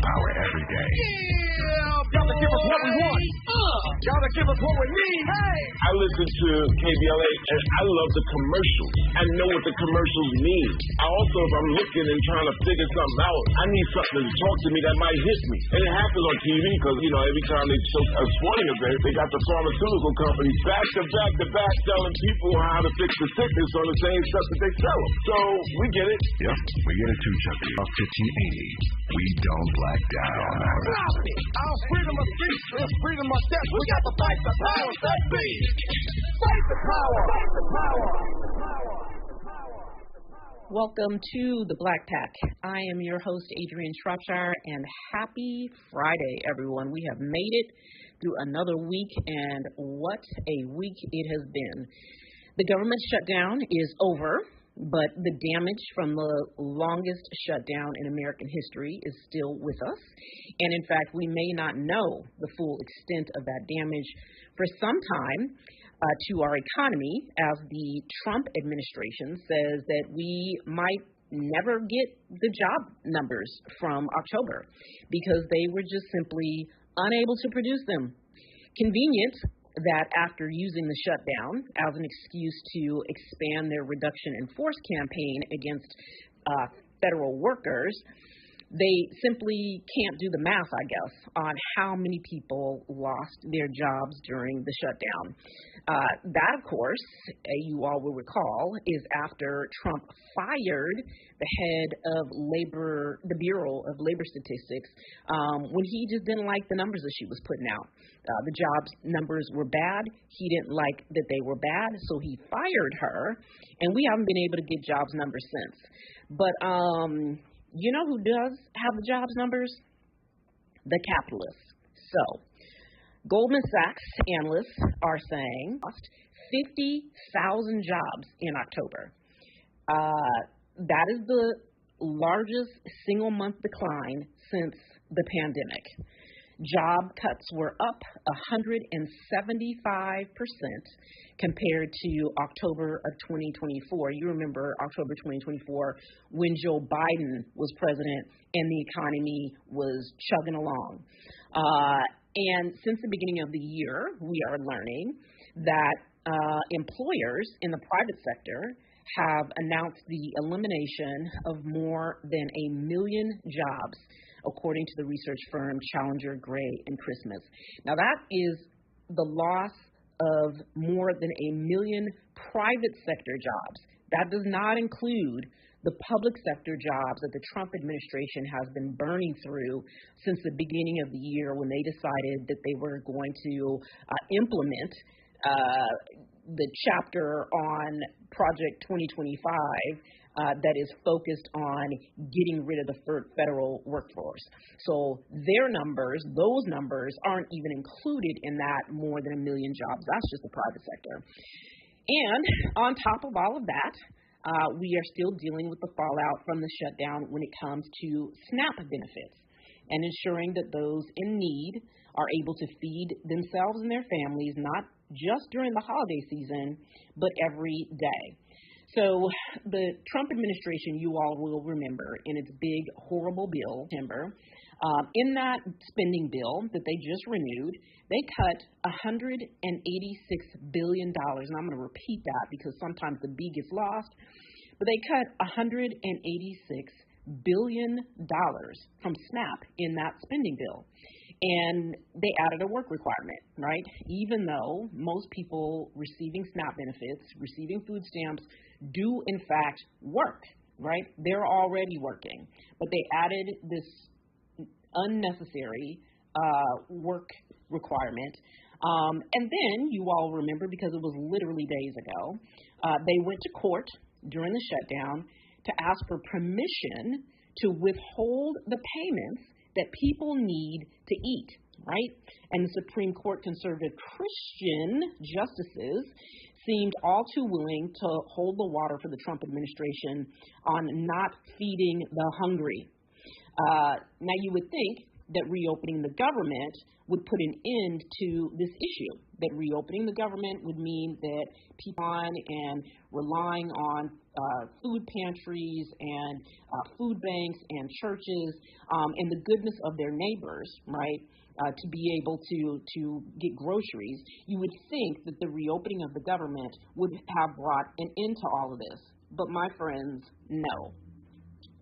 power every day. Yeah, gotta give us what we want. Gotta give us what we need. Hey! I listen to KBLA and I love the commercials. I know what the commercials mean. I also, if I'm looking and trying to figure something out, I need something to talk to me that might hit me. And it happens on TV because, every time they show a sporting event, they got the pharmaceutical companies back to back to back telling people how to fix the sickness on the same stuff that they sell them. So we get it. Yep, we get it too, Chucky. 1580. We don't black down. Stop it! Our freedom of speech is freedom of death. We got to fight the powers that be. Fight the power. Fight the power. Welcome to the Black Pack. I am your host, Adrianne Shropshire, and happy Friday, everyone. We have made it through another week, and what a week it has been. The government shutdown is over, but the damage from the longest shutdown in American history is still with us. And in fact, we may not know the full extent of that damage for some time to our economy, as the Trump administration says that we might never get the job numbers from October because they were just simply unable to produce them. Convenient that after using the shutdown as an excuse to expand their reduction in force campaign against federal workers, they simply can't do the math, I guess, on how many people lost their jobs during the shutdown. That, of course, you all will recall, is after Trump fired the head of the Bureau of Labor Statistics when he just didn't like the numbers that she was putting out. The jobs numbers were bad. He didn't like that they were bad, so he fired her, and we haven't been able to get jobs numbers since. But you know who does have the jobs numbers? The capitalists. So, Goldman Sachs analysts are saying lost 50,000 jobs in October. That is the largest single-month decline since the pandemic. Job cuts were up 175% compared to October of 2024. You remember October 2024 when Joe Biden was president and the economy was chugging along. And since the beginning of the year, we are learning that employers in the private sector have announced the elimination of more than 1 million jobs, according to the research firm Challenger, Gray & Christmas. Now, that is the loss of more than 1 million private sector jobs. That does not include the public sector jobs that the Trump administration has been burning through since the beginning of the year when they decided that they were going to implement the chapter on Project 2025 that is focused on getting rid of the federal workforce. So their numbers, those numbers, aren't even included in that more than 1 million jobs. That's just the private sector. And on top of all of that, we are still dealing with the fallout from the shutdown when it comes to SNAP benefits and ensuring that those in need are able to feed themselves and their families, not just during the holiday season, but every day. So the Trump administration, you all will remember, in its big, horrible bill, in that spending bill that they just renewed, they cut $186 billion. And I'm going to repeat that because sometimes the B gets lost. But they cut $186 billion from SNAP in that spending bill. And they added a work requirement, right? Even though most people receiving SNAP benefits, receiving food stamps, do in fact work, right? They're already working. But they added this unnecessary work requirement. And then, you all remember, because it was literally days ago, they went to court during the shutdown to ask for permission to withhold the payments that people need to eat, right? And the Supreme Court conservative Christian justices seemed all too willing to hold the water for the Trump administration on not feeding the hungry. Now, you would think that reopening the government would put an end to this issue, that reopening the government would mean that people on and relying on food pantries and food banks and churches and the goodness of their neighbors, right, to be able to get groceries, you would think that the reopening of the government would have brought an end to all of this. But my friends, no.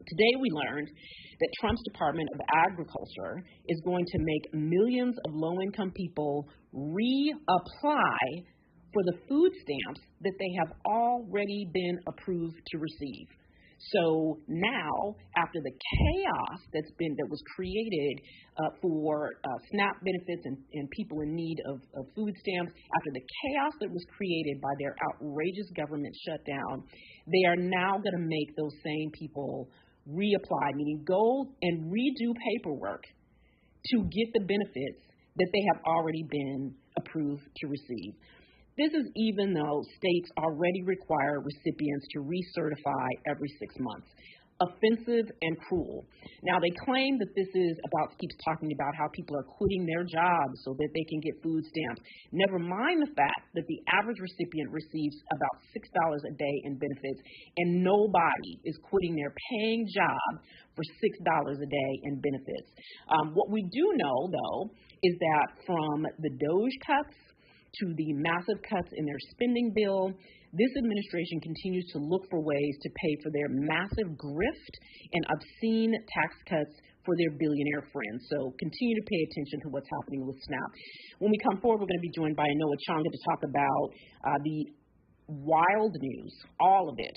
Today we learned that Trump's Department of Agriculture is going to make millions of low-income people reapply for the food stamps that they have already been approved to receive. So now, after the chaos that was created for SNAP benefits and people in need of food stamps, after the chaos that was created by their outrageous government shutdown, they are now going to make those same people reapply, meaning go and redo paperwork to get the benefits that they have already been approved to receive. This is even though states already require recipients to recertify every 6 months. Offensive and cruel. Now, they claim that this is keeps talking about how people are quitting their jobs so that they can get food stamps. Never mind the fact that the average recipient receives about $6 a day in benefits, and nobody is quitting their paying job for $6 a day in benefits. What we do know, though, is that from the DOGE cuts to the massive cuts in their spending bill, this administration continues to look for ways to pay for their massive grift and obscene tax cuts for their billionaire friends. So continue to pay attention to what's happening with SNAP. When we come forward, we're going to be joined by Noah Changa to talk about the wild news, all of it,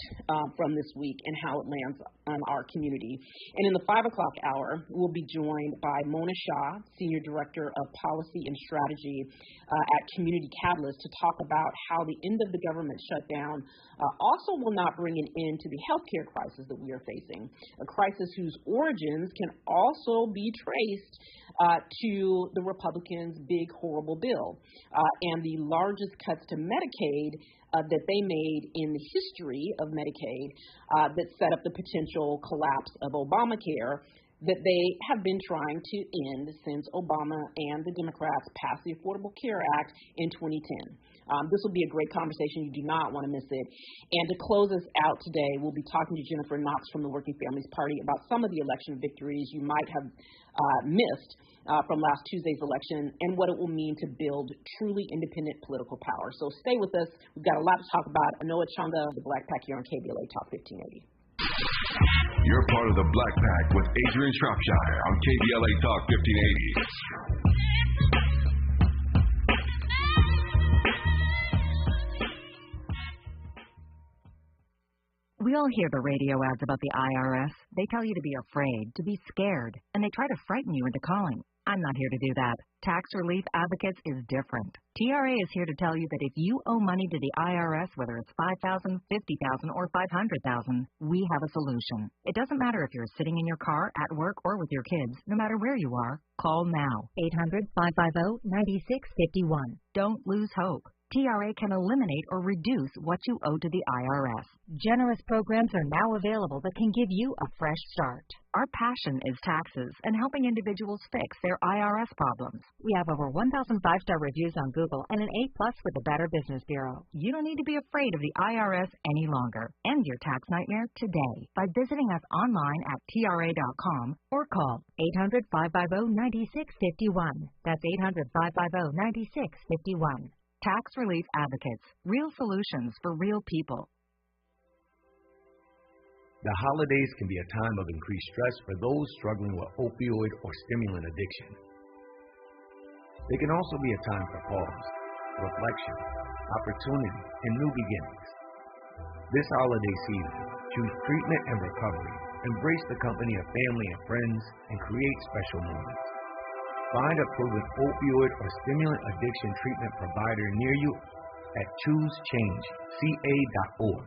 from this week and how it lands on our community. And in the 5 o'clock hour, we'll be joined by Mona Shah, Senior Director of Policy and Strategy at Community Catalyst, to talk about how the end of the government shutdown also will not bring an end to the healthcare crisis that we are facing, a crisis whose origins can also be traced to the Republicans' big, horrible bill and the largest cuts to Medicaid that they made in the history of Medicaid that set up the potential collapse of Obamacare that they have been trying to end since Obama and the Democrats passed the Affordable Care Act in 2010. This will be a great conversation. You do not want to miss it. And to close us out today, we'll be talking to Jennifer Knox from the Working Families Party about some of the election victories you might have missed from last Tuesday's election and what it will mean to build truly independent political power. So stay with us. We've got a lot to talk about. Noah Changa, the Black Pack, here on KBLA Talk 1580. You're part of the Black Pack with Adrianne Shropshire on KBLA Talk 1580. We all hear the radio ads about the IRS. They tell you to be afraid, to be scared, and they try to frighten you into calling. I'm not here to do that. Tax Relief Advocates is different. TRA is here to tell you that if you owe money to the IRS, whether it's $5,000, $50,000, or $500,000, we have a solution. It doesn't matter if you're sitting in your car, at work, or with your kids. No matter where you are, call now. 800-550-9651. Don't lose hope. TRA can eliminate or reduce what you owe to the IRS. Generous programs are now available that can give you a fresh start. Our passion is taxes and helping individuals fix their IRS problems. We have over 1,000 5-star reviews on Google and an A+ with the Better Business Bureau. You don't need to be afraid of the IRS any longer. End your tax nightmare today by visiting us online at TRA.com or call 800-550-9651. That's 800-550-9651. Tax Relief Advocates. Real solutions for real people. The holidays can be a time of increased stress for those struggling with opioid or stimulant addiction. They can also be a time for pause, reflection, opportunity, and new beginnings. This holiday season, choose treatment and recovery, embrace the company of family and friends, and create special moments. Find a proven opioid or stimulant addiction treatment provider near you at choosechangeca.org.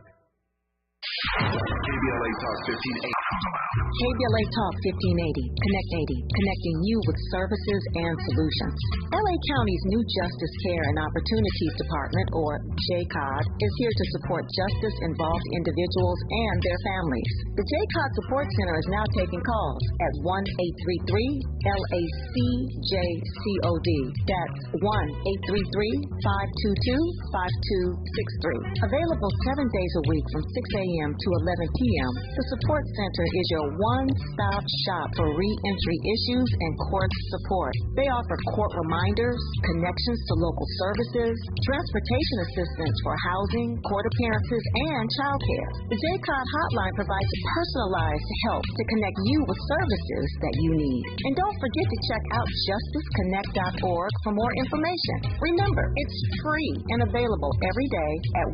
KBLA Talk 1580. KBLA Talk 1580, Connect 80, connecting you with services and solutions. LA County's new Justice Care and Opportunities Department, or JCOD, is here to support justice-involved individuals and their families. The JCOD Support Center is now taking calls at 1-833-LACJCOD. That's 1-833-522-5263. Available 7 days a week from 6 a.m. to 11 p.m., the Support Center is your one-stop shop for re-entry issues and court support. They offer court reminders, connections to local services, transportation assistance for housing, court appearances, and childcare. The JCOD hotline provides personalized help to connect you with services that you need. And don't forget to check out justiceconnect.org for more information. Remember, it's free and available every day at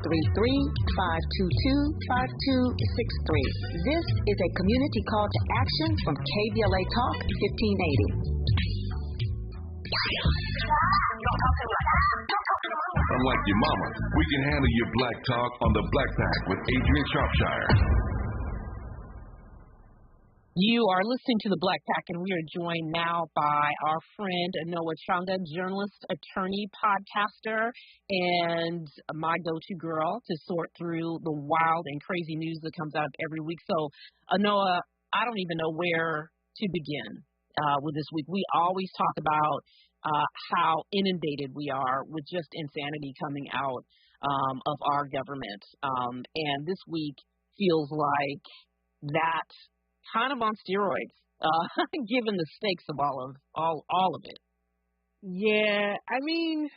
1-833-522-5263. This is a community call to action from KBLA Talk 1580. Unlike your mama, we can handle your black talk on the Black Pack with Adrianne Shropshire. You are listening to the Black Pack, and we are joined now by our friend Anoa Changa, journalist, attorney, podcaster, and my go-to girl to sort through the wild and crazy news that comes out every week. So, Anoa, I don't even know where to begin with this week. We always talk about how inundated we are with just insanity coming out of our government. And this week feels like that kind of on steroids, given the stakes of all of it. Yeah, I mean,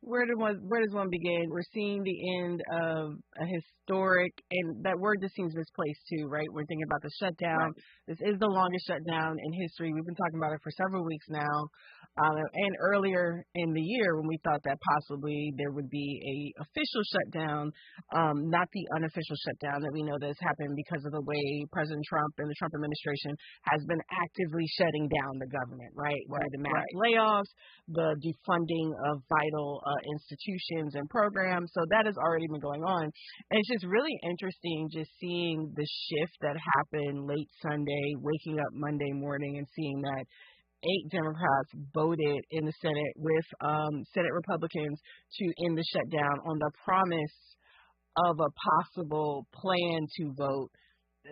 where does one begin? We're seeing the end of a historic, and that word just seems misplaced too, right? We're thinking about the shutdown. Right. This is the longest shutdown in history. We've been talking about it for several weeks now. And earlier in the year when we thought that possibly there would be a official shutdown, not the unofficial shutdown that we know that has happened because of the way President Trump and the Trump administration has been actively shutting down the government, right? The mass layoffs, the defunding of vital institutions and programs. So that has already been going on. And it's just really interesting just seeing the shift that happened late Sunday, waking up Monday morning and seeing that 8 Democrats voted in the Senate with Senate Republicans to end the shutdown on the promise of a possible plan to vote,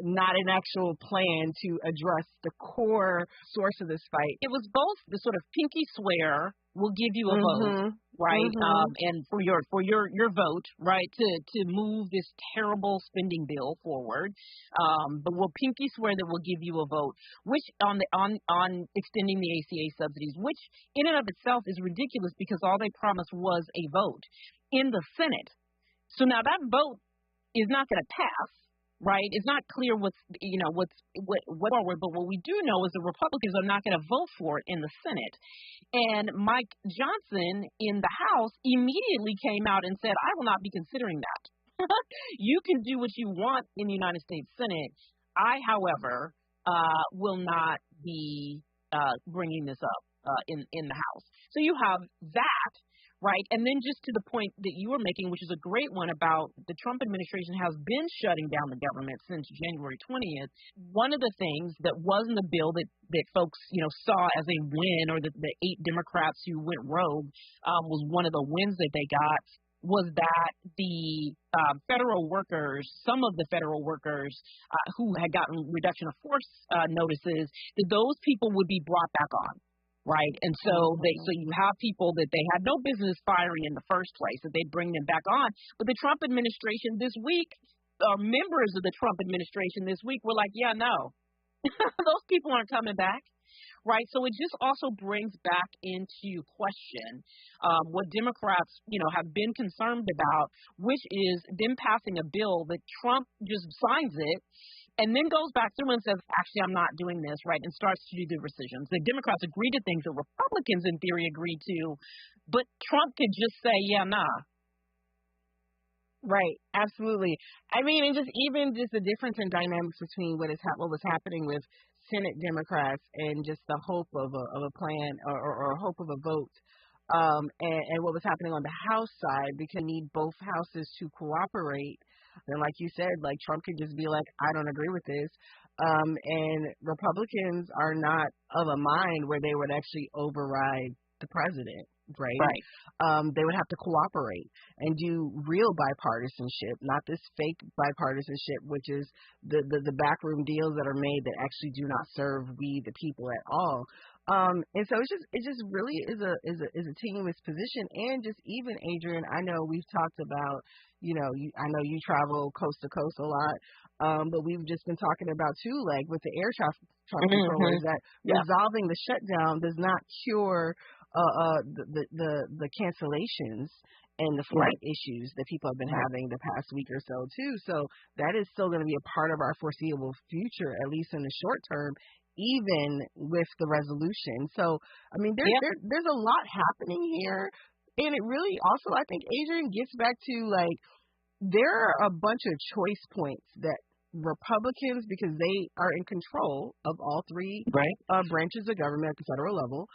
not an actual plan to address the core source of this fight. It was both the sort of pinky swear, we'll give you a vote, right? And for your vote, right, to move this terrible spending bill forward. But we'll pinky swear that we'll give you a vote, which on extending the ACA subsidies, which in and of itself is ridiculous because all they promised was a vote in the Senate. So now that vote is not going to pass. Right, it's not clear what's forward, but what we do know is the Republicans are not going to vote for it in the Senate. And Mike Johnson in the House immediately came out and said, "I will not be considering that. You can do what you want in the United States Senate. I, however, will not be bringing this up in the House." So you have that. Right. And then just to the point that you were making, which is a great one about the Trump administration has been shutting down the government since January 20th. One of the things that was in the bill that folks, saw as a win, or the 8 Democrats who went rogue was one of the wins that they got, was that the federal workers, some of the federal workers who had gotten reduction of force notices, that those people would be brought back on. Right. And so you have people that they had no business firing in the first place, that they bring them back on. But the Trump administration this week, members of the Trump administration this week were like, yeah, no, those people aren't coming back. Right. So it just also brings back into question what Democrats, have been concerned about, which is them passing a bill that Trump just signs it and then goes back through and says, actually, I'm not doing this, right, and starts to do the rescissions. The Democrats agree to things that Republicans, in theory, agreed to, but Trump could just say, yeah, nah. Right, absolutely. I mean, and just the difference in dynamics between what was happening with Senate Democrats and just the hope of a plan or hope of a vote, and what was happening on the House side, because we need both houses to cooperate then like you said, like Trump could just be like, I don't agree with this. And Republicans are not of a mind where they would actually override the president, right? Right. They would have to cooperate and do real bipartisanship, not this fake bipartisanship, which is the backroom deals that are made that actually do not serve we the people at all. And so it just really is a tenuous position. And just even Adrian, I know we've talked about, I know you travel coast to coast a lot, but we've just been talking about too, like with the air traffic controllers, that resolving the shutdown does not cure the cancellations and the flight issues that people have been having the past week or so too. So that is still going to be a part of our foreseeable future, at least in the short term, even with the resolution. So, I mean, there's a lot happening here. And it really also, I think, Adrian, gets back to, like, there are a bunch of choice points that Republicans, because they are in control of all three branches of government at the federal level,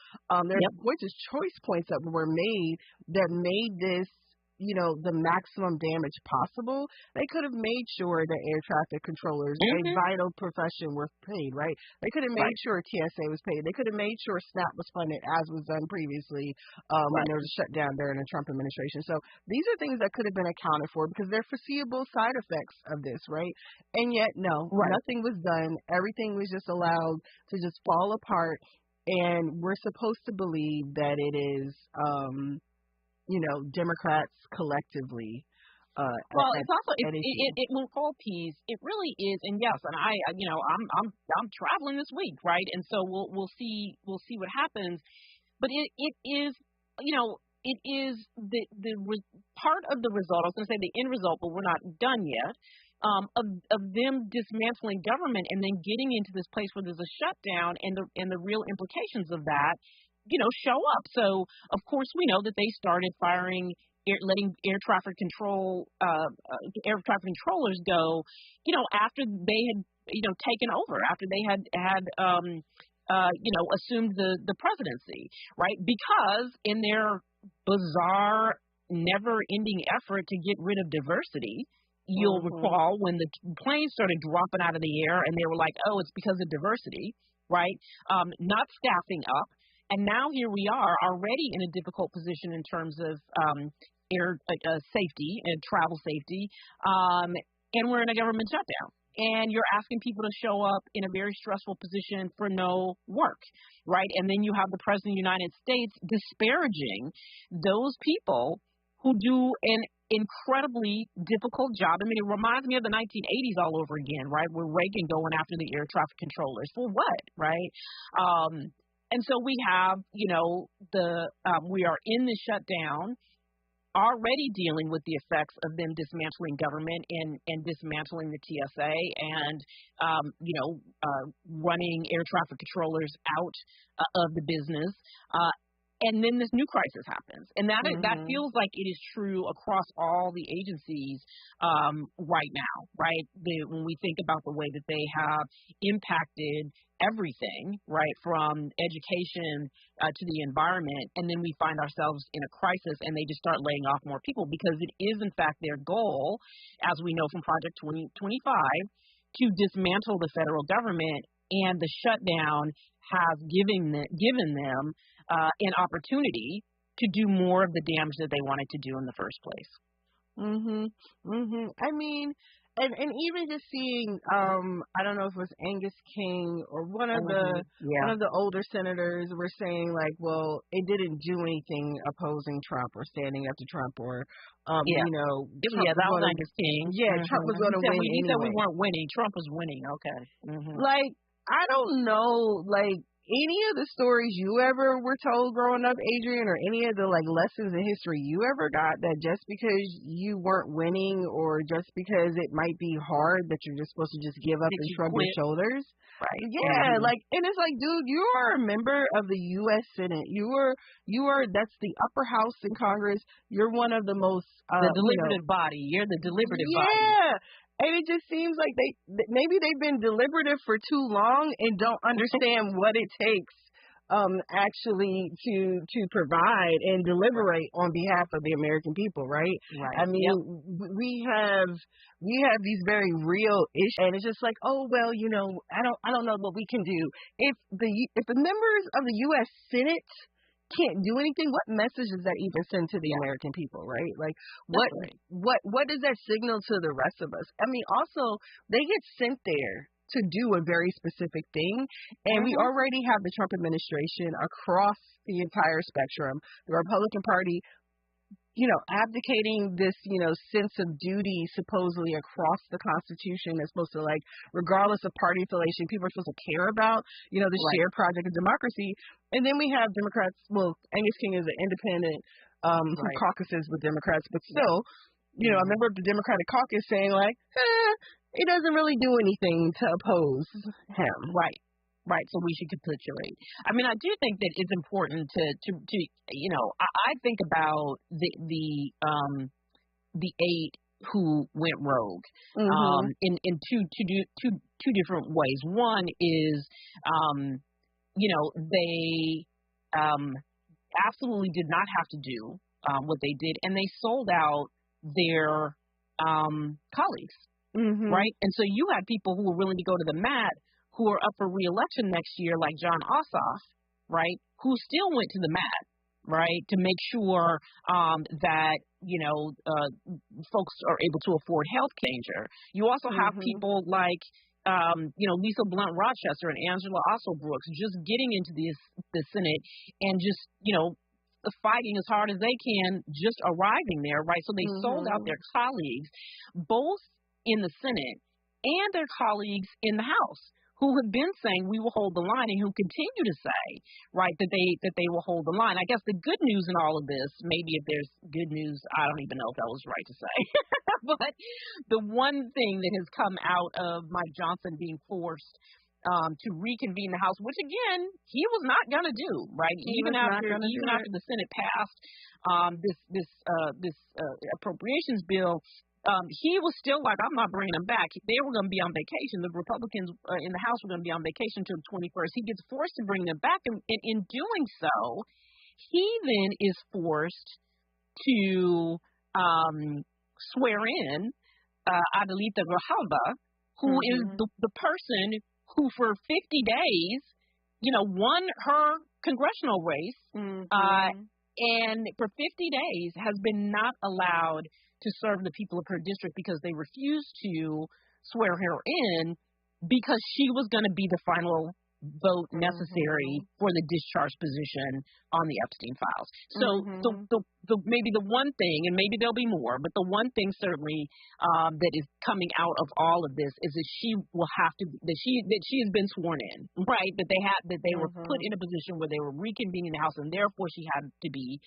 there's choice points that were made that made this, the maximum damage possible. They could have made sure that air traffic controllers, a vital profession, were paid, right? They could have made sure TSA was paid. They could have made sure SNAP was funded, as was done previously when there was a shutdown during the Trump administration. So these are things that could have been accounted for because they're foreseeable side effects of this, right? And yet, no, nothing was done. Everything was just allowed to just fall apart. And we're supposed to believe that it is Democrats collectively. Well, it's also it will call peace. It really is, and yes, and I'm traveling this week, right? And so we'll see what happens. But it is it is the part of the result. I was going to say the end result, but we're not done yet. Of them dismantling government and then getting into this place where there's a shutdown and the real implications of that, show up. So, of course, we know that they started letting air traffic controllers go, after they had, taken over, after they had assumed the presidency, right? Because in their bizarre, never-ending effort to get rid of diversity, you'll recall when the planes started dropping out of the air and they were like, oh, it's because of diversity, right? Not staffing up. And now here we are already in a difficult position in terms of air safety and travel safety, and we're in a government shutdown. And you're asking people to show up in a very stressful position for no work, right? And then you have the President of the United States disparaging those people who do an incredibly difficult job. I mean, it reminds me of the 1980s all over again, right? With Reagan going after the air traffic controllers. For what, right? And so we have, we are in the shutdown, already dealing with the effects of them dismantling government and dismantling the TSA and, running air traffic controllers out of the business. And then this new crisis happens. And that feels like it is true across all the agencies right now, right? When we think about the way that they have impacted everything, right, from education to the environment, and then we find ourselves in a crisis and they just start laying off more people because it is, in fact, their goal, as we know from Project 2025, to dismantle the federal government, and the shutdown has given them an opportunity to do more of the damage that they wanted to do in the first place. I mean, and even just seeing, I don't know if it was Angus King or one of the older senators were saying, like, well, it didn't do anything opposing Trump or standing up to Trump or, Trump that was Angus King. Yeah, Trump was going to win anyway. He said we weren't winning. Trump was winning. Okay. Like, I don't know, like, any of the stories you ever were told growing up, Adrian, or any of the, like, lessons in history you ever got that just because you weren't winning or just because it might be hard that you're just supposed to just give up and shrug your shoulders? Right. Yeah, like, and it's like, dude, you are a member of the U.S. Senate. You are, that's the upper house in Congress. You're one of the most... the deliberative body. You're the deliberative body. Yeah. And it just seems like maybe they've been deliberative for too long and don't understand what it takes actually to provide and deliberate on behalf of the American people, right? Right. I mean, we have these very real issues, and it's just like, oh well, I don't know what we can do if the members of the U.S. Senate can't do anything. What message does that even send to the American people, right? Like, what does that signal to the rest of us? I mean, also they get sent there to do a very specific thing, and we already have the Trump administration across the entire spectrum, the Republican Party, abdicating this, sense of duty supposedly across the Constitution that's supposed to, like, regardless of party affiliation, people are supposed to care about, the shared project of democracy. And then we have Democrats. Well, Angus King is an independent who caucuses with Democrats, but still, a member of the Democratic caucus saying, like, it doesn't really do anything to oppose him. Right, so we should capitulate. I mean, I do think that it's important to I think about the 8 who went rogue in two different ways. One is they absolutely did not have to do what they did, and they sold out their colleagues. Right? And so you had people who were willing to go to the mat, who are up for re-election next year, like John Ossoff, right, who still went to the mat, right, to make sure that, folks are able to afford health care. You also have people like, Lisa Blunt Rochester and Angela Osso Brooks just getting into the Senate and just, fighting as hard as they can, just arriving there, right? So they sold out their colleagues, both in the Senate and their colleagues in the House, who have been saying we will hold the line, and who continue to say, right, that they will hold the line. I guess the good news in all of this, maybe if there's good news, I don't even know if that was right to say, but the one thing that has come out of Mike Johnson being forced to reconvene the House, which again he was not going to do, right? Even after the Senate passed this appropriations bill. He was still like, I'm not bringing them back. They were going to be on vacation. The Republicans in the House were going to be on vacation until the 21st. He gets forced to bring them back. And in doing so, he then is forced to swear in Adelita Grijalva, who is the person who for 50 days, won her congressional race. And for 50 days has been not allowed to serve the people of her district because they refused to swear her in because she was going to be the final vote necessary for the discharge position on the Epstein files. So the maybe the one thing, and maybe there'll be more, but the one thing certainly that is coming out of all of this is that she will have to that she has been sworn in, right? That they were put in a position where they were reconvening the House, and therefore she had to be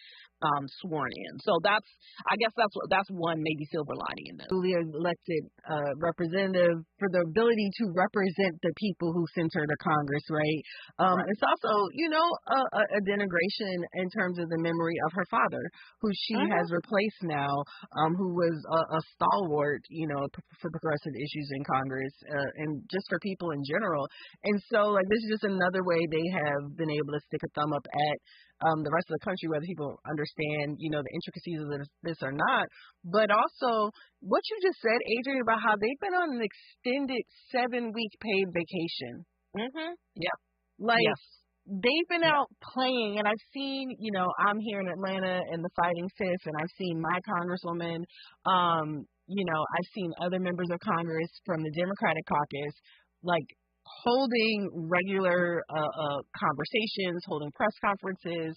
sworn in. So I guess that's one maybe silver lining in this. Duly elected representative for the ability to represent the people who sent her to Congress, right? It's also, a denigration in terms of the memory of her father, who she has replaced now, who was a stalwart, for progressive issues in Congress, and just for people in general. And so, like, this is just another way they have been able to stick a thumb up at the rest of the country, whether people understand, the intricacies of this or not. But also, what you just said, Adrianne, about how they've been on an extended 7-week paid vacation. They've been out playing, and I've seen, I'm here in Atlanta in the Fighting Fifth, and I've seen my congresswoman, I've seen other members of Congress from the Democratic caucus, like, holding regular conversations, holding press conferences,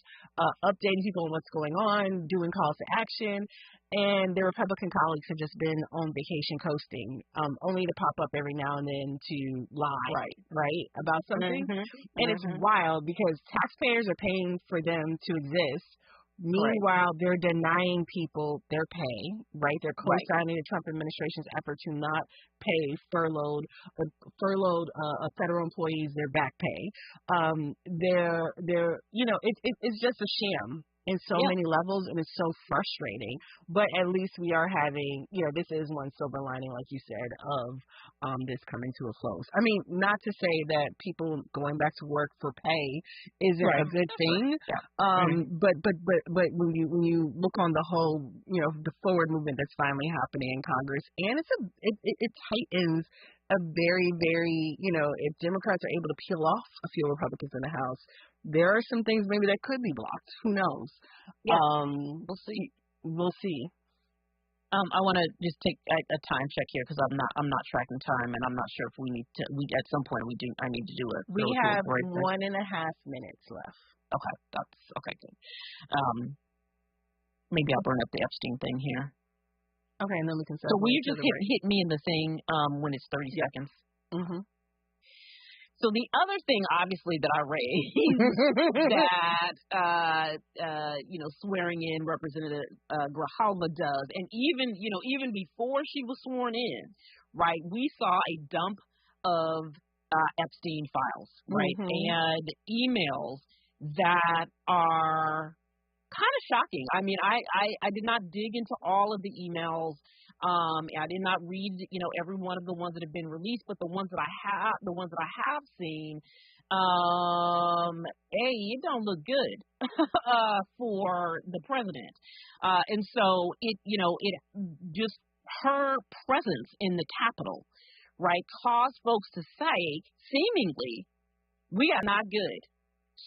updating people on what's going on, doing calls to action. And their Republican colleagues have just been on vacation coasting, only to pop up every now and then to lie, right, about something. And it's wild because taxpayers are paying for them to exist. Meanwhile, they're denying people their pay, right? They're co-signing the Trump administration's effort to not pay furloughed federal employees their back pay. It's just a sham. in so many levels, and it's so frustrating. But at least we are having, this is one silver lining, like you said, of this coming to a close. I mean, not to say that people going back to work for pay isn't a good thing, but when you look on the whole, the forward movement that's finally happening in Congress, and it tightens a very, very, if Democrats are able to peel off a few Republicans in the House, there are some things maybe that could be blocked. Who knows? Yeah. We'll see. I want to just take a time check here because I'm not tracking time, and I'm not sure if we need to. At some point I need to do it. We have 1.5 minutes left. Okay, that's okay. Good. Maybe I'll burn up the Epstein thing here. Okay, and then we can. So will you just hit me in the thing when it's 30 seconds? Mm-hmm. So the other thing, obviously, that I raised that swearing in Representative Grijalva does, and even before she was sworn in, right? We saw a dump of Epstein files, right, and emails that are kind of shocking. I mean, I did not dig into all of the emails. I did not read, every one of the ones that have been released, but the ones that I have seen, it don't look good for the president. And so it just her presence in the Capitol, right, caused folks to say, seemingly, we are not good.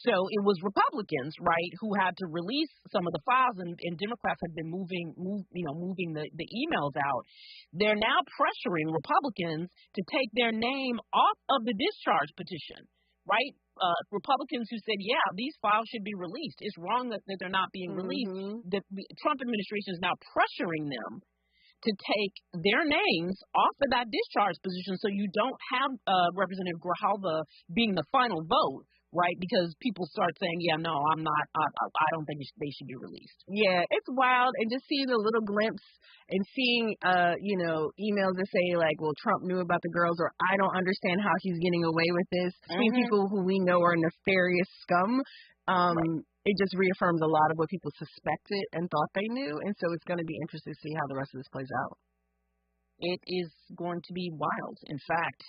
So it was Republicans, right, who had to release some of the files, and Democrats had been moving the emails out. They're now pressuring Republicans to take their name off of the discharge petition, right? Republicans who said, yeah, these files should be released. It's wrong that they're not being released. The Trump administration is now pressuring them to take their names off of that discharge position so you don't have Representative Grijalva being the final vote. Right, because people start saying, "Yeah, no, I'm not. I don't think they should be released." Yeah, it's wild, and just seeing a little glimpse and seeing, emails that say like, "Well, Trump knew about the girls," or "I don't understand how he's getting away with this." Seeing people who we know are nefarious scum, it just reaffirms a lot of what people suspected and thought they knew, and so it's going to be interesting to see how the rest of this plays out. It is going to be wild, in fact.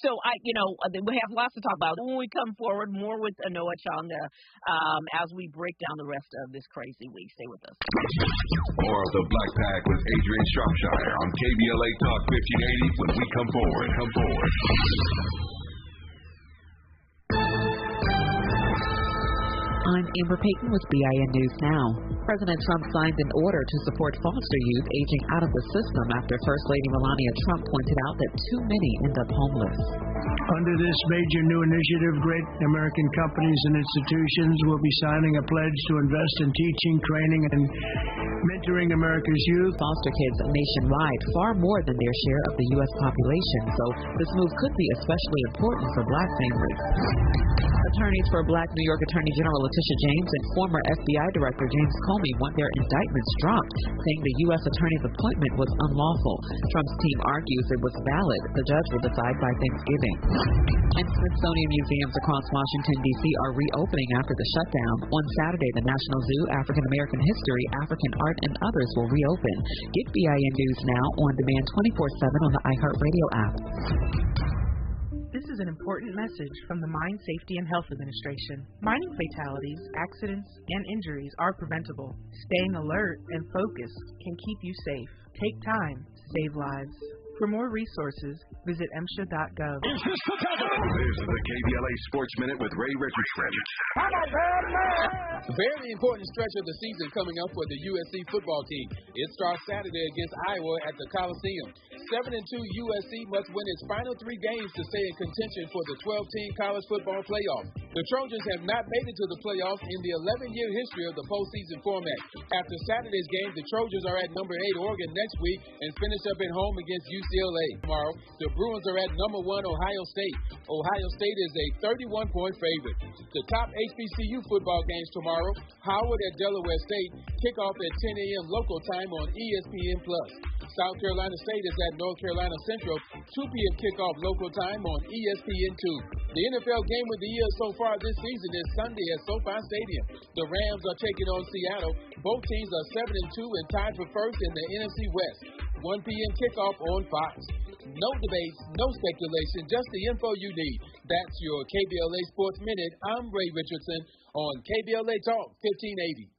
So we have lots to talk about when we come forward. More with Anoa Chanda as we break down the rest of this crazy week. Stay with us. More of the Black Pack with Adrianne Shropshire on KBLA Talk 1580 when we come forward. I'm Amber Payton with BIN News Now. President Trump signed an order to support foster youth aging out of the system after First Lady Melania Trump pointed out that too many end up homeless. Under this major new initiative, great American companies and institutions will be signing a pledge to invest in teaching, training, and mentoring America's youth. Foster kids nationwide, far more than their share of the U.S. population, so this move could be especially important for black families. Attorneys for Black New York Attorney General Letitia James and former FBI Director James Comey want their indictments dropped, saying the U.S. Attorney's appointment was unlawful. Trump's team argues it was valid. The judge will decide by Thanksgiving. And Smithsonian museums across Washington, D.C. are reopening after the shutdown. On Saturday, the National Zoo, African American History, African Art, and others will reopen. Get BIN News Now on demand 24/7 on the iHeartRadio app. This is an important message from the Mine Safety and Health Administration. Mining fatalities, accidents, and injuries are preventable. Staying alert and focused can keep you safe. Take time to save lives. For more resources, visit MSHA.gov. This is the KBLA Sports Minute with Ray Richardson. Very important stretch of the season coming up for the USC football team. It starts Saturday against Iowa at the Coliseum. 7-2 USC must win its final 3 games to stay in contention for the 12-team college football playoff. The Trojans have not made it to the playoffs in the 11-year history of the postseason format. After Saturday's game, the Trojans are at number 8 Oregon next week and finish up at home against UCLA. Tomorrow, the Bruins are at number 1 Ohio State. Ohio State is a 31-point favorite. The top HBCU football games tomorrow, Howard at Delaware State, kick off at 10 a.m. local time on ESPN+. South Carolina State is at North Carolina Central, 2 p.m. kickoff local time on ESPN2. The NFL game of the year so far this season is Sunday at SoFi Stadium. The Rams are taking on Seattle. Both teams are 7-2 and tied for first in the NFC West. 1 p.m. kickoff on Fox. No debates, no speculation, just the info you need. That's your KBLA Sports Minute. I'm Ray Richardson on KBLA Talk 1580.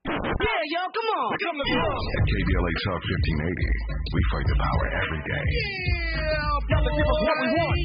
Yeah, y'all, come on. Come to At KBLA Talk 1580, we fight the power every day. Yeah, gotta give us what we want.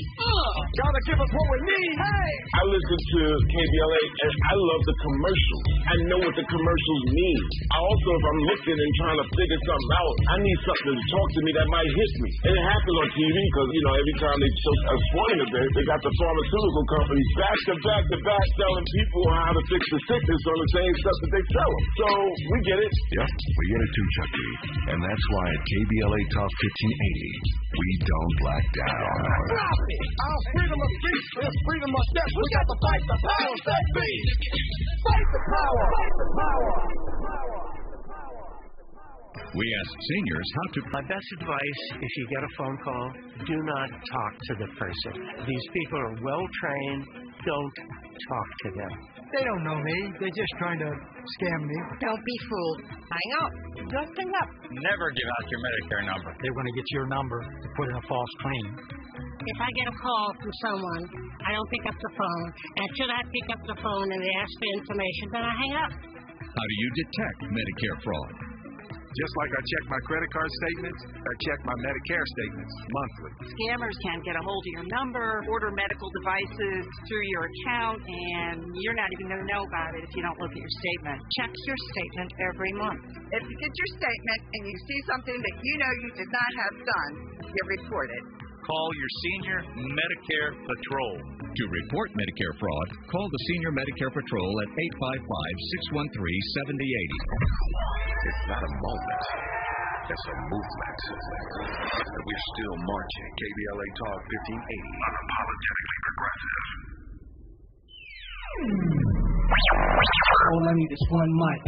Gotta give us what we need. Hey. I listen to KBLA and I love the commercials. I know what the commercials mean. I also, if I'm looking and trying to figure something out, I need something to talk to me that might hit me. And it happens on TV because, every time they show a sporting event, they got the pharmaceutical companies back to back to back telling people how to fix the sickness on the same stuff that they sell them. So we get it. Yep, we get it too, Chucky. And that's why at KBLA Talk 1580, we don't black down. Our freedom of speech is freedom of death. We got to fight the powers that be. Fight the power. Fight the power. We ask seniors how to... My best advice, if you get a phone call, do not talk to the person. These people are well-trained. Don't talk to them. They don't know me. They're just trying to scam me. Don't be fooled. Hang up. Just hang up. Never give out your Medicare number. They want to get your number to put in a false claim. If I get a call from someone, I don't pick up the phone. And should I pick up the phone and they ask for information, then I hang up. How do you detect Medicare fraud? Just like I check my credit card statements, I check my Medicare statements monthly. Scammers can get a hold of your number, order medical devices through your account, and you're not even going to know about it if you don't look at your statement. Check your statement every month. If you get your statement and you see something that you know you did not have done, you report it. Call your senior Medicare Patrol. To report Medicare fraud, call the Senior Medicare Patrol at 855-613-7080. It's not a moment. It's a movement. We're still marching. KBLA Talk 1580. Unapologetically progressive. All I need is one mic.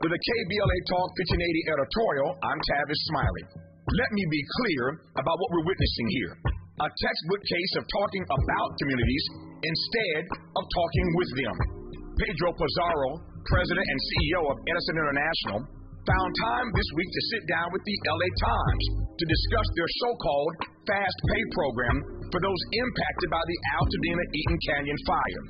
With a KBLA Talk 1580 editorial, I'm Tavis Smiley. Let me be clear about what we're witnessing here. A textbook case of talking about communities instead of talking with them. Pedro Pizarro, president and CEO of Edison International, found time this week to sit down with the LA Times to discuss their so-called fast pay program for those impacted by the Altadena-Eaton Canyon fire.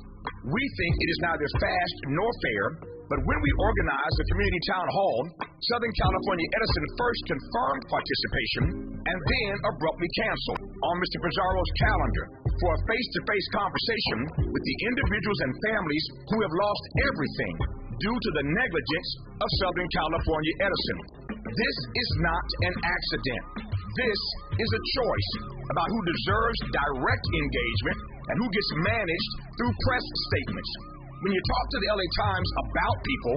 We think it is neither fast nor fair, but when we organized the community town hall, Southern California Edison first confirmed participation and then abruptly canceled on Mr. Pizarro's calendar for a face-to-face conversation with the individuals and families who have lost everything due to the negligence of Southern California Edison. This is not an accident. This is a choice about who deserves direct engagement and who gets managed through press statements. When you talk to the LA Times about people,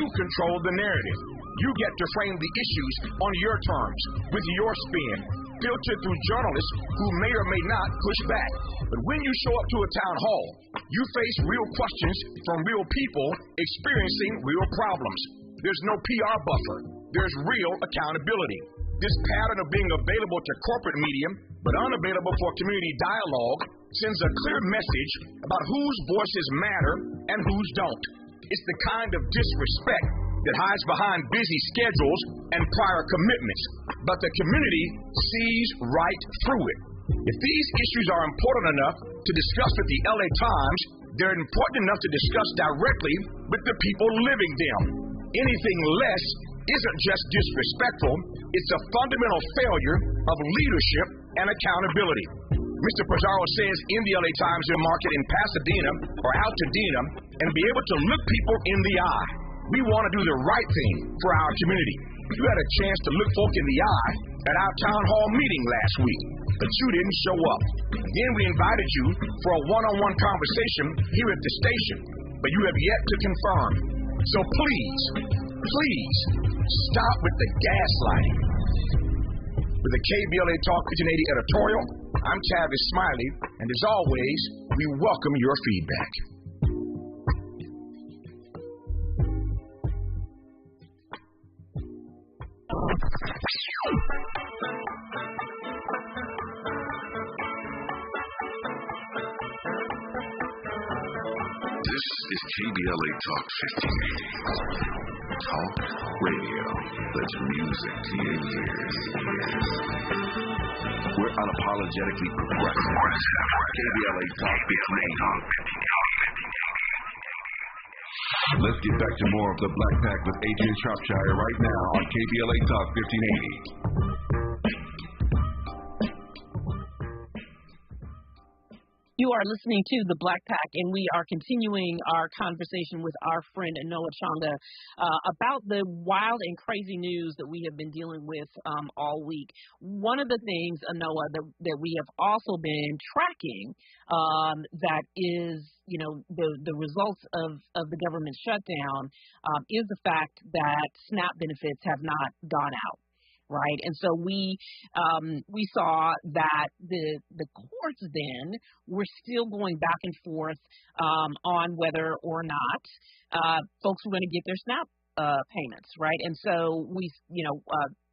you control the narrative. You get to frame the issues on your terms, with your spin, filtered through journalists who may or may not push back. But when you show up to a town hall, you face real questions from real people experiencing real problems. There's no PR buffer. There's real accountability. This pattern of being available to corporate media but unavailable for community dialogue sends a clear message about whose voices matter and whose don't. It's the kind of disrespect that hides behind busy schedules and prior commitments, but the community sees right through it. If these issues are important enough to discuss with the LA Times, they're important enough to discuss directly with the people living them. Anything less isn't just disrespectful, it's a fundamental failure of leadership and accountability. Mr. Pizarro says in the LA Times he'll market in Pasadena or Altadena and be able to look people in the eye. We want to do the right thing for our community. You had a chance to look folk in the eye at our town hall meeting last week, but you didn't show up. Then we invited you for a one-on-one conversation here at the station, but you have yet to confirm. So please, stop with the gaslighting. With the KBLA Talk 1580 editorial, I'm Tavis Smiley, and as always, we welcome your feedback. This is KBLA Talk 1580. Talk radio that's music to your ears. We're unapologetically progressive. KBLA Talk 1580. Let's get back to more of the Black Pack with Adrianne Shropshire right now on KBLA Talk 1580. You are listening to the Black Pack, and we are continuing our conversation with our friend Noah Changa about the wild and crazy news that we have been dealing with all week. One of the things, Noah, that we have also been tracking that is, you know, the results of the government shutdown is the fact that SNAP benefits have not gone out. Right. And so we saw that the courts then were still going back and forth on whether or not folks were going to get their SNAP payments. Right. And so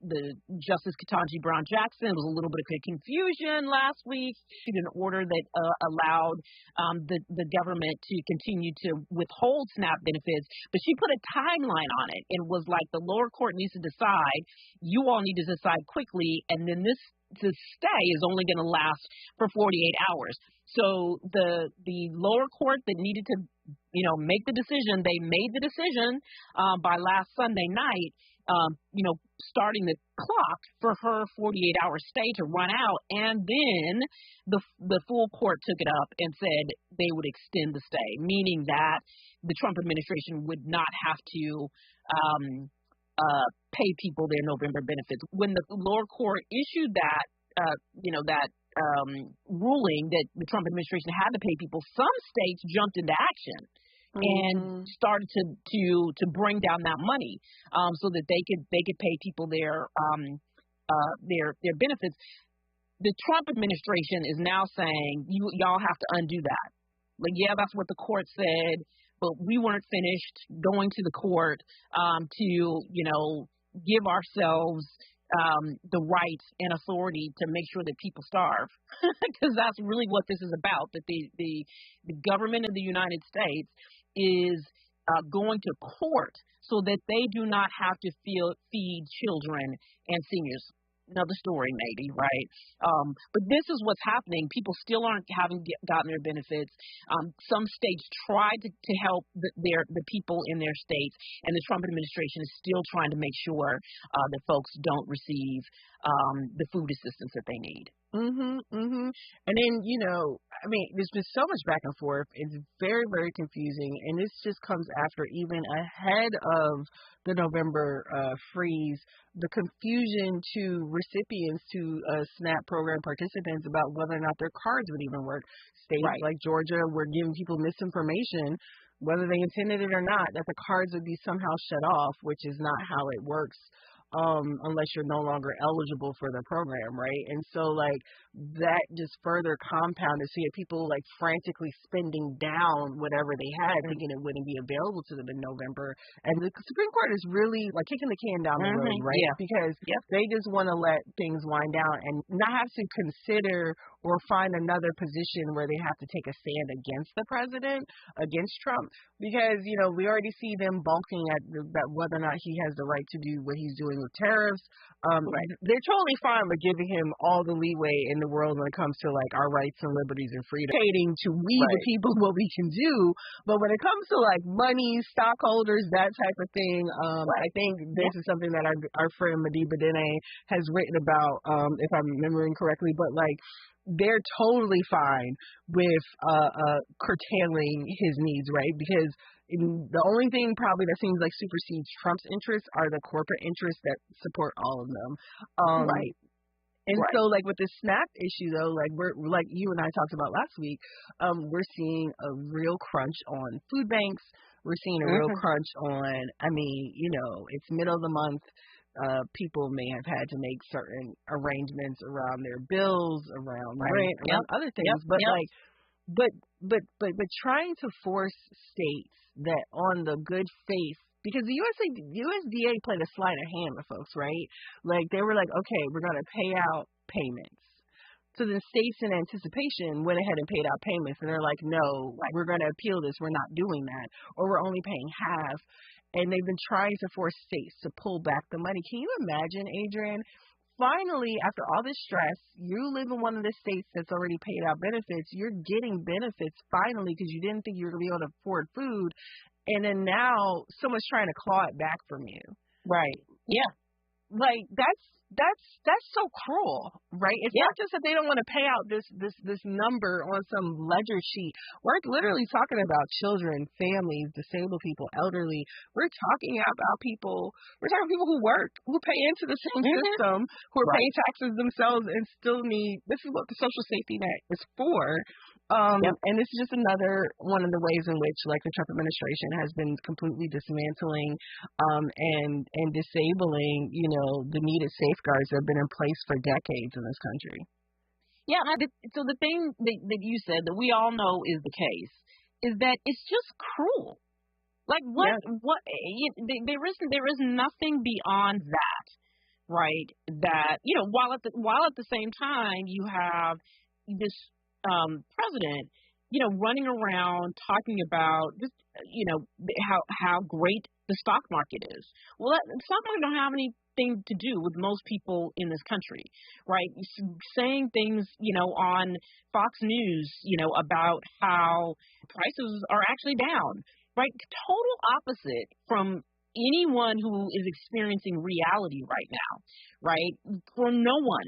the Justice Ketanji Brown Jackson was a little bit of confusion last week. She did an order that allowed the government to continue to withhold SNAP benefits, but she put a timeline on it and was like, the lower court needs to decide. You all need to decide quickly, and then this stay is only going to last for 48 hours. So the lower court that needed to, make the decision, they made the decision by last Sunday night. Starting the clock for her 48-hour stay to run out, and then the full court took it up and said they would extend the stay, meaning that the Trump administration would not have to pay people their November benefits. When the lower court issued that, ruling that the Trump administration had to pay people, some states jumped into action and started to bring down that money so that they could pay people their benefits. The Trump administration is now saying y'all have to undo that. Like, yeah, that's what the court said, but we weren't finished going to the court to give ourselves the right and authority to make sure that people starve, because that's really what this is about. That the government of the United States is going to court so that they do not have to feed children and seniors. Another story, maybe, right? But this is what's happening. People still aren't gotten their benefits. Some states tried to help the people in their states, and the Trump administration is still trying to make sure that folks don't receive the food assistance that they need. And then, there's been so much back and forth. It's very, very confusing. And this just comes after, even ahead of the November freeze, the confusion to recipients, to SNAP program participants about whether or not their cards would even work. States like Georgia were giving people misinformation, whether they intended it or not, that the cards would be somehow shut off, which is not how it works. Unless you're no longer eligible for the program, right? And so, that just further compounded. So you had people, frantically spending down whatever they had, thinking it wouldn't be available to them in November. And the Supreme Court is really, kicking the can down the road, right? Yeah. Because they just want to let things wind down and not have to consider or find another position where they have to take a stand against the president, against Trump. Because, we already see them balking at whether or not he has the right to do what he's doing with tariffs. They're totally fine with giving him all the leeway in the world when it comes to our rights and liberties and freedom, to we the people what we can do. But when it comes to money, stockholders, that type of thing, I think this is something that our friend Madiba Dene has written about, if I'm remembering correctly. But they're totally fine with curtailing his needs, right? Because the only thing probably that seems like supersedes Trump's interests are the corporate interests that support all of them. And so, with the SNAP issue, though, we're you and I talked about last week, we're seeing a real crunch on food banks. We're seeing a real crunch on, it's middle of the month. People may have had to make certain arrangements around their bills, around rent, around other things. But trying to force states that on the good faith, because the USDA played a sleight of hand with folks, right? They were okay, we're going to pay out payments. So then states in anticipation went ahead and paid out payments, and they're like, no, like, we're going to appeal this. We're not doing that, or we're only paying half. And they've been trying to force states to pull back the money. Can you imagine, Adrianne? Finally, after all this stress, you live in one of the states that's already paid out benefits. You're getting benefits finally because you didn't think you were going to be able to afford food. And then now someone's trying to claw it back from you. Right. Yeah. Like, that's so cruel, right? It's not just that they don't want to pay out this number on some ledger sheet. We're literally talking about children, families, disabled people, elderly. We're talking about people who work, who pay into the same system, who are paying taxes themselves and still need, this is what the social safety net is for. And this is just another one of the ways in which, like, the Trump administration has been completely dismantling and disabling, the needed safeguards that have been in place for decades in this country. Yeah. So the thing that you said that we all know is the case is that it's just cruel. Like, there is nothing beyond that, right? That, while at the same time you have this president, running around talking about just, how great the stock market is. Well, the stock market don't have anything to do with most people in this country, right? Saying things, on Fox News, about how prices are actually down, right? Total opposite from anyone who is experiencing reality right now, right? For no one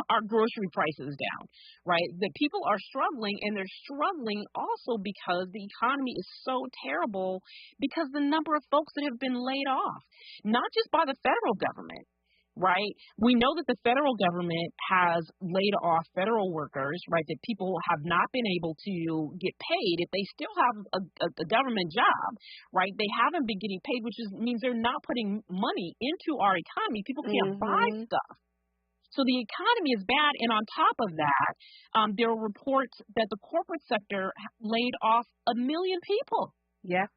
are grocery prices down, right? The people are struggling, and they're struggling also because the economy is so terrible because the number of folks that have been laid off, not just by the federal government, right? We know that the federal government has laid off federal workers, right, that people have not been able to get paid if they still have a government job, right? They haven't been getting paid, which means they're not putting money into our economy. People can't buy stuff. So the economy is bad, and on top of that, there are reports that the corporate sector laid off 1 million people. Yeah.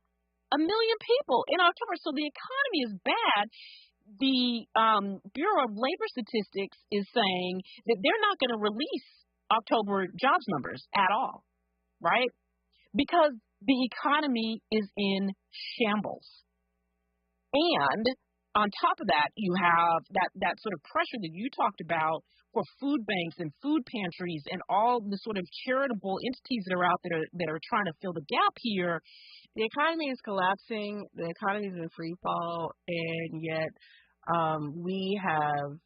1 million people in October. So the economy is bad. The Bureau of Labor Statistics is saying that they're not going to release October jobs numbers at all, right? Because the economy is in shambles. And on top of that, you have that sort of pressure that you talked about for food banks and food pantries and all the sort of charitable entities that are out there that are trying to fill the gap here. The economy is collapsing. The economy is in free fall, and yet we have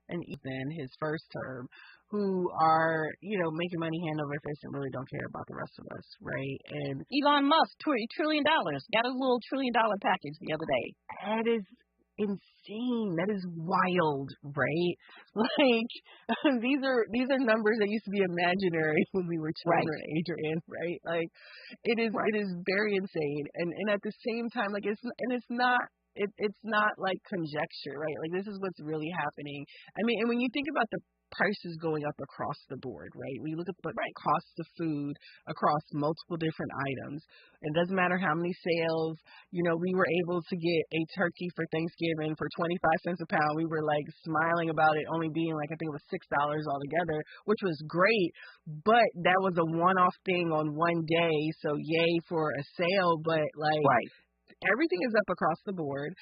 an Ethan, his first term, who are, making money hand over fist and really don't care about the rest of us, right? And Elon Musk, $1 trillion, got a little $1 trillion package the other day. That is insane. That is wild, right? Like, these are numbers that used to be imaginary when we were children, Adrianne, right? Like, it is very insane. And at the same time, like, it's not like conjecture, right? Like, this is what's really happening. I mean, and when you think about the prices going up across the board, right? When you look at the cost of food across multiple different items, it doesn't matter how many sales, we were able to get a turkey for Thanksgiving for 25 cents a pound. We were like smiling about it only being like, I think it was $6 altogether, which was great, but that was a one-off thing on one day. So yay for a sale, but like, everything is up across the board.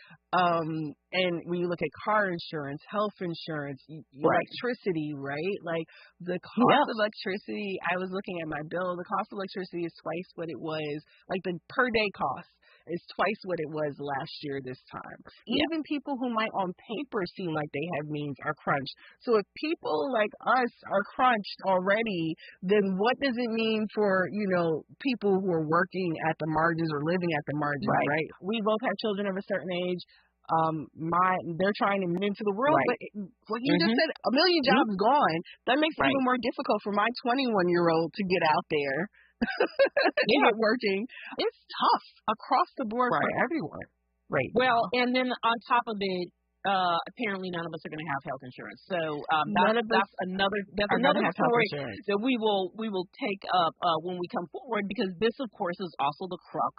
And when you look at car insurance, health insurance, electricity, right? Like, the cost of electricity, I was looking at my bill, the cost of electricity is twice what it was, like the per day cost is twice what it was last year this time. Even people who might on paper seem like they have means are crunched. So if people like us are crunched already, then what does it mean for, people who are working at the margins or living at the margins, right? We both have children of a certain age. They're trying to move into the world, but like you just said, 1 million jobs gone. That makes it even more difficult for my 21-year-old to get out there. Working. It's tough across the board for everyone. Right. Well, and then on top of it, apparently none of us are going to have health insurance. So that's another story that we will take up when we come forward, because this, of course, is also the crux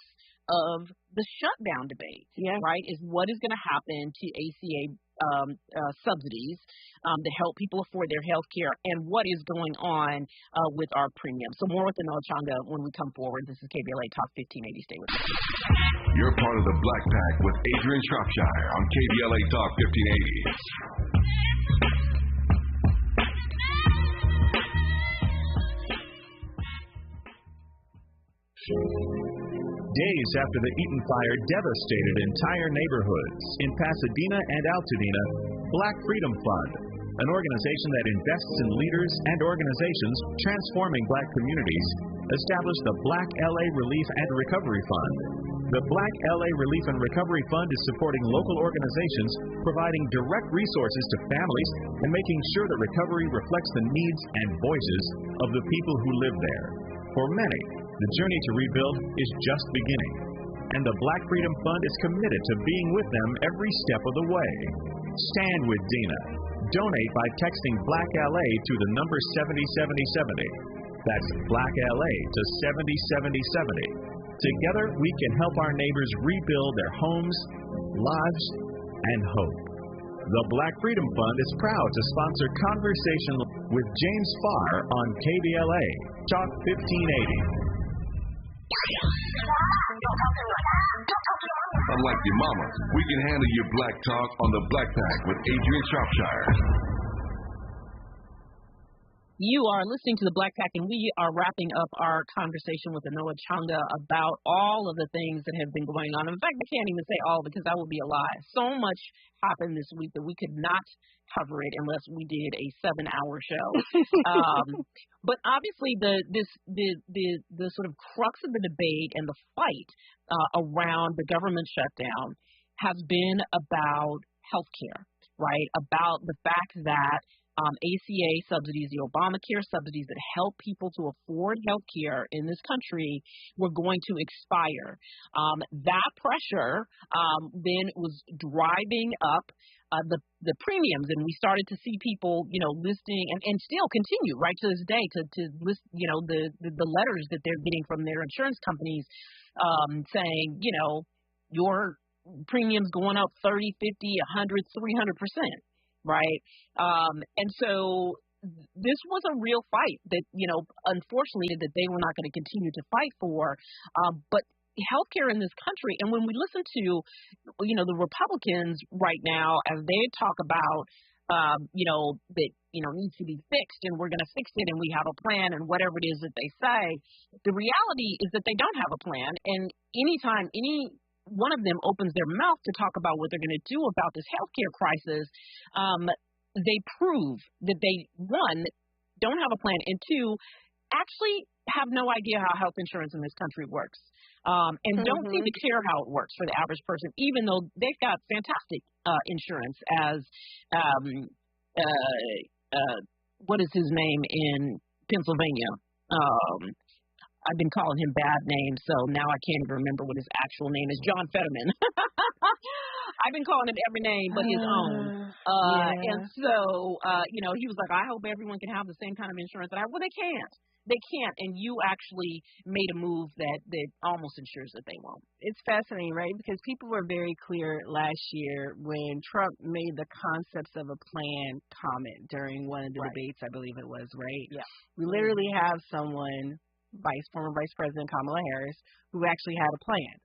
of the shutdown debate, right? Is what is going to happen to ACA subsidies that help people afford their health care, and what is going on with our premiums. So more with Anoa Changa when we come forward. This is KBLA Talk 1580. Stay with us. You're part of the Black Pack with Adrianne Shropshire on KBLA Talk 1580. Days after the Eaton fire devastated entire neighborhoods in Pasadena and Altadena, Black Freedom Fund, an organization that invests in leaders and organizations transforming black communities, established the Black LA Relief and Recovery Fund. The Black LA Relief and Recovery Fund is supporting local organizations, providing direct resources to families, and making sure that recovery reflects the needs and voices of the people who live there. For many, the journey to rebuild is just beginning, and the Black Freedom Fund is committed to being with them every step of the way. Stand with Dina. Donate by texting Black LA to the number 707070. That's Black LA to 707070. Together, we can help our neighbors rebuild their homes, lives, and hope. The Black Freedom Fund is proud to sponsor Conversation with James Farr on KBLA Talk 1580. Unlike your mama, we can handle your black talk on the Black Pack with Adrianne Shropshire. You are listening to the Black Pack, and we are wrapping up our conversation with Anoa Changa about all of the things that have been going on. In fact, I can't even say all because that would be a lie. So much happened this week that we could not cover it unless we did a 7-hour show. But obviously, the sort of crux of the debate and the fight around the government shutdown has been about healthcare, right? About the fact that ACA subsidies, the Obamacare subsidies that help people to afford health care in this country were going to expire. That pressure then was driving up the premiums, and we started to see people, listing and still continue right to this day to list, the letters that they're getting from their insurance companies saying, your premiums going up 30, 50, 100, 300%. Right. And so this was a real fight that, unfortunately, that they were not going to continue to fight for. But healthcare in this country, and when we listen to, the Republicans right now, as they talk about, that, needs to be fixed and we're going to fix it and we have a plan and whatever it is that they say, the reality is that they don't have a plan. And anytime one of them opens their mouth to talk about what they're going to do about this healthcare crisis, they prove that they, one, don't have a plan, and two, actually have no idea how health insurance in this country works, and don't seem to care how it works for the average person, even though they've got fantastic insurance as, what is his name in Pennsylvania? I've been calling him bad names, so now I can't even remember what his actual name is. John Fetterman. I've been calling him every name but his own. And so, he was like, I hope everyone can have the same kind of insurance. And well, they can't. They can't. And you actually made a move that almost ensures that they won't. It's fascinating, right? Because people were very clear last year when Trump made the concepts of a plan comment during one of the debates, I believe it was, right? Yeah. We literally have someone, former Vice President Kamala Harris, who actually had a plan,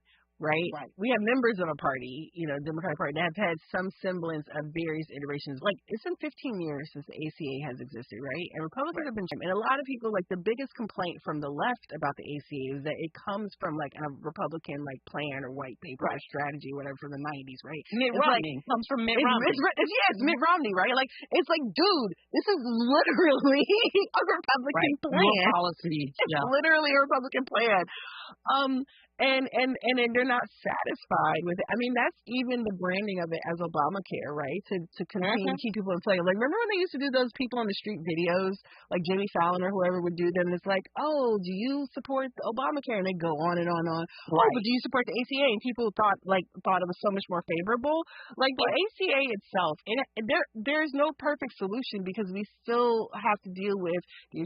right? We have members of a party, Democratic Party, that have had some semblance of various iterations. Like, it's been 15 years since the ACA has existed, right? And Republicans have been, and a lot of people, like, the biggest complaint from the left about the ACA is that it comes from, like, a Republican, like, plan or white paper or strategy, whatever, from the 90s, right? Mitt Romney. Comes from Mitt Romney. It's Mitt Romney, right? Like, it's like, dude, this is literally a Republican plan. Policy. It's literally a Republican plan. And they're not satisfied with it. I mean, that's even the branding of it as Obamacare, right? To continue to keep people in play. Like, remember when they used to do those people on the street videos, like Jimmy Fallon or whoever would do them? And it's like, oh, do you support Obamacare? And they go on and on and on. Oh, but do you support the ACA? And people thought it was so much more favorable. Like the ACA itself, and there's no perfect solution because we still have to deal with the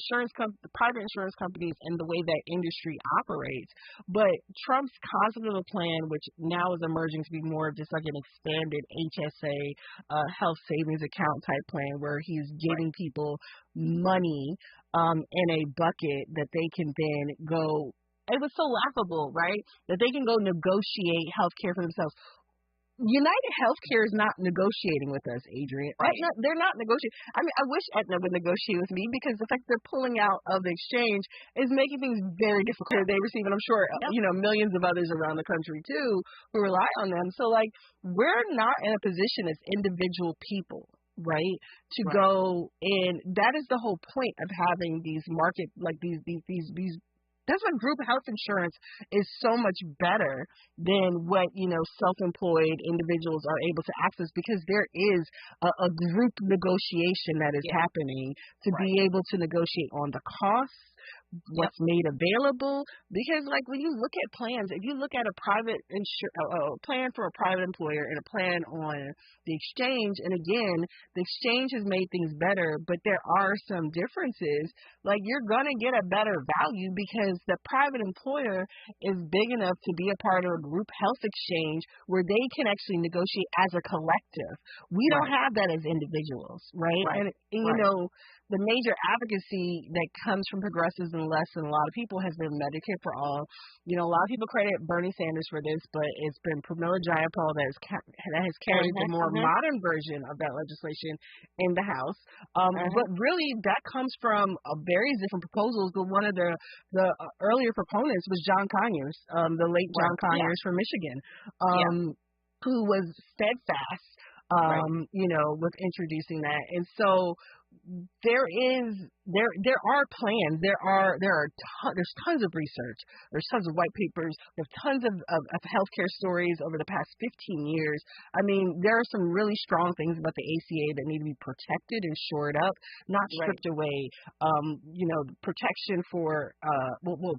private insurance companies and the way that industry operates. States. But Trump's concept of a plan, which now is emerging to be more of just like an expanded HSA, health savings account type plan, where he's giving people money in a bucket that they can then go. It was so laughable, right? That they can go negotiate health care for themselves. United Healthcare is not negotiating with us, Adrian. Right. They're not negotiating. I mean, I wish Aetna would negotiate with me, because the fact they're pulling out of the exchange is making things very difficult. They receive, and I'm sure, millions of others around the country too who rely on them. So, like, we're not in a position as individual people, right, to go in. That is the whole point of having these market, like these. That's why group health insurance is so much better than what, self-employed individuals are able to access, because there is a group negotiation that is happening to be able to negotiate on the costs, what's made available. Because, like, when you look at plans, if you look at a private plan for a private employer and a plan on the exchange, and again, the exchange has made things better, but there are some differences. Like, you're going to get a better value because the private employer is big enough to be a part of a group health exchange where they can actually negotiate as a collective. We don't have that as individuals, right? And the major advocacy that comes from progressives and less than a lot of people has been Medicare for all. A lot of people credit Bernie Sanders for this, but it's been Pramila Jayapal that has carried the more modern version of that legislation in the House. But really, that comes from various different proposals. But one of the earlier proponents was John Conyers, the late John Conyers from Michigan, who was steadfast, with introducing that. And so there are plans. There's tons of research. There's tons of white papers. There's tons of healthcare stories over the past 15 years. I mean, there are some really strong things about the ACA that need to be protected and shored up, not stripped away. Protection for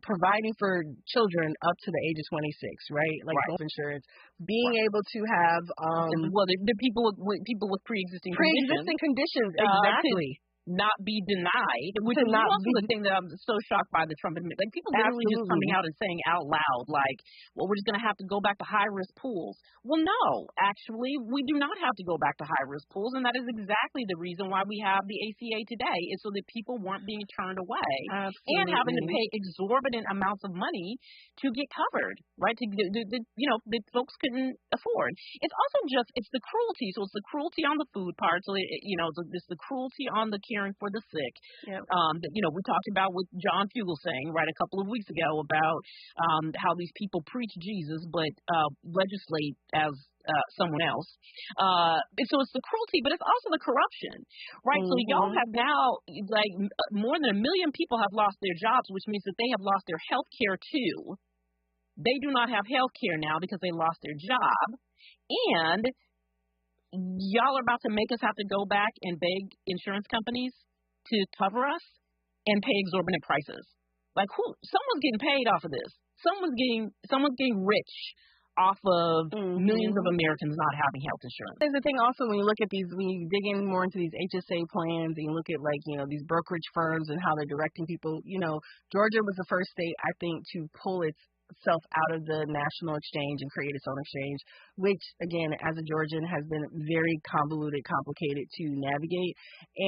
providing for children up to the age of 26, right? Like health insurance, being able to have the people with pre-existing conditions, exactly. Not be denied, which is also the thing that I'm so shocked by the Trump administration. Like, people literally just coming out and saying out loud, like, well, we're just going to have to go back to high-risk pools. Well, no, actually, we do not have to go back to high-risk pools, and that is exactly the reason why we have the ACA today, is so that people weren't being turned away and having to pay exorbitant amounts of money to get covered, right, that folks couldn't afford. It's also it's the cruelty. So it's the cruelty on the food part, so it's the cruelty on the caring for the sick. We talked about what John Fugelsang a couple of weeks ago about how these people preach Jesus but legislate as someone else. And so it's the cruelty, but it's also the corruption, right? So y'all have now, like, more than 1 million people have lost their jobs, which means that they have lost their health care too. They do not have health care now because they lost their job. And y'all are about to make us have to go back and beg insurance companies to cover us and pay exorbitant prices. Like, someone's getting paid off of this. Someone's getting rich off of millions of Americans not having health insurance. There's the thing also, when you look at these, when you dig in more into these HSA plans and you look at, like, these brokerage firms and how they're directing people, Georgia was the first state, I think, to pull itself out of the national exchange and create its own exchange, which, again, as a Georgian, has been very convoluted, complicated to navigate.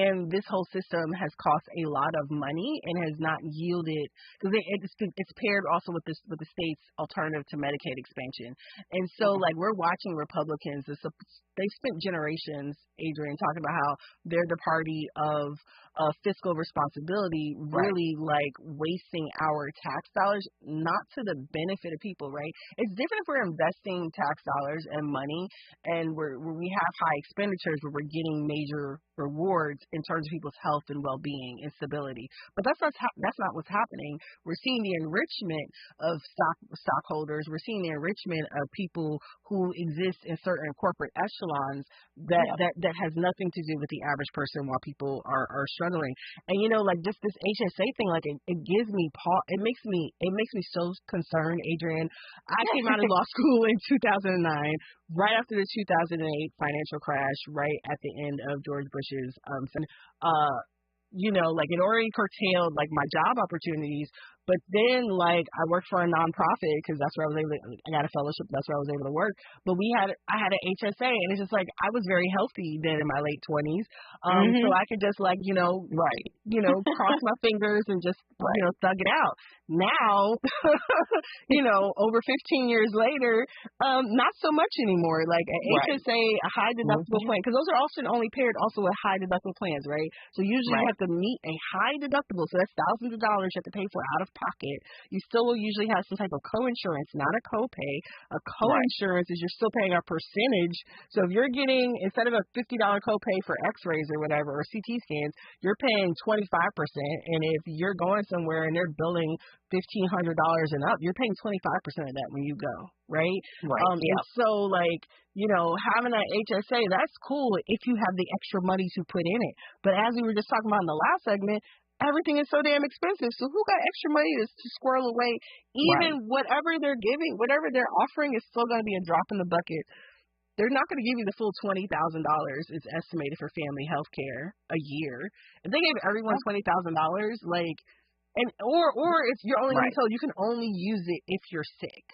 And this whole system has cost a lot of money and has not yielded, because it's paired also with the state's alternative to Medicaid expansion. And so, like, we're watching Republicans, they've spent generations, Adrian, talking about how they're the party of fiscal responsibility, really like wasting our tax dollars, not to the benefit of people, right? It's different if we're investing tax dollars and money and where we have high expenditures where we're getting major rewards in terms of people's health and well-being and stability. But that's not what's happening. We're seeing the enrichment of stockholders. We're seeing the enrichment of people who exist in certain corporate echelons that has nothing to do with the average person while people are struggling. And like just this HSA thing, like it gives me pause. It makes me so concerned, Adrian. I came out of law school in 2009, right after the 2008 financial crash, right at the end of George Bush's like it already curtailed like my job opportunities, But then, like, I worked for a nonprofit because that's where I was able to, I got a fellowship. That's where I was able to work. But I had an HSA, and it's just like, I was very healthy then in my late 20s. So I could just, like, cross my fingers and just, thug it out. Now, over 15 years later, not so much anymore. Like, an HSA, a high deductible plan, because those are often only paired also with high deductible plans, right? So usually you have to meet a high deductible. So that's thousands of dollars you have to pay for out of pocket. You still will usually have some type of co-insurance, not a copay. A co-insurance is you're still paying a percentage. So if you're getting, instead of a $50 copay for x-rays or whatever, or CT scans, you're paying 25%. And if you're going somewhere and they're billing $1,500 and up, you're paying 25% of that when you go, right? And so, like, having that HSA, that's cool if you have the extra money to put in it. But as we were just talking about in the last segment, everything is so damn expensive. So who got extra money to squirrel away? Even whatever they're giving, whatever they're offering is still going to be a drop in the bucket. They're not going to give you the full $20,000. It's estimated for family health care a year. If they gave everyone $20,000, like, or if you're only going to tell you can only use it if you're sick,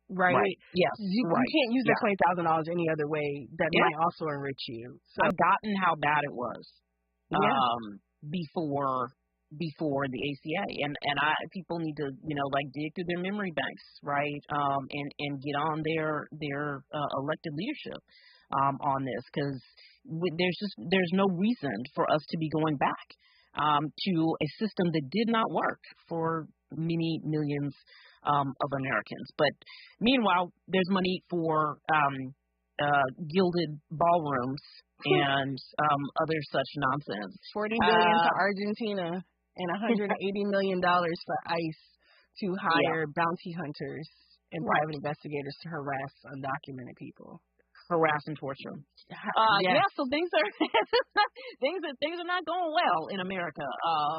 right? Yes. You can't use the $20,000 any other way that might also enrich you. So I've gotten how bad it was before the ACA, and people need to dig through their memory banks, right? And get on their elected leadership on this, because there's no reason for us to be going back to a system that did not work for many millions of Americans. But meanwhile, there's money for gilded ballrooms and other such nonsense. $40 billion to Argentina and $180 million for ICE to hire bounty hunters and private investigators to harass undocumented people. Harass and torture. So things are things are not going well in America,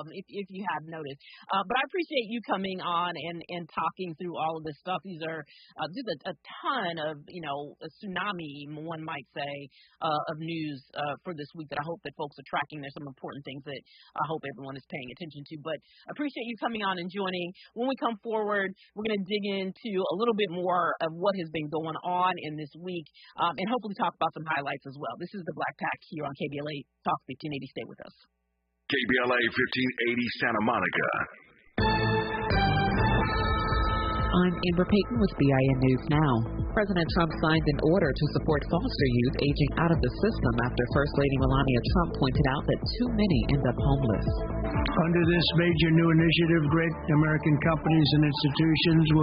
if you have noticed. But I appreciate you coming on and talking through all of this stuff. These are just a ton of a tsunami, one might say, of news for this week that I hope that folks are tracking. There's some important things that I hope everyone is paying attention to. But I appreciate you coming on and joining. When we come forward, we're going to dig into a little bit more of what has been going on in this week. And hopefully talk about some highlights as well. This is the Black Pack here on KBLA Talk 1580. Stay with us. KBLA 1580 Santa Monica. I'm Amber Payton with BIN News Now. President Trump signed an order to support foster youth aging out of the system after First Lady Melania Trump pointed out that too many end up homeless. Under this major new initiative, great American companies and institutions will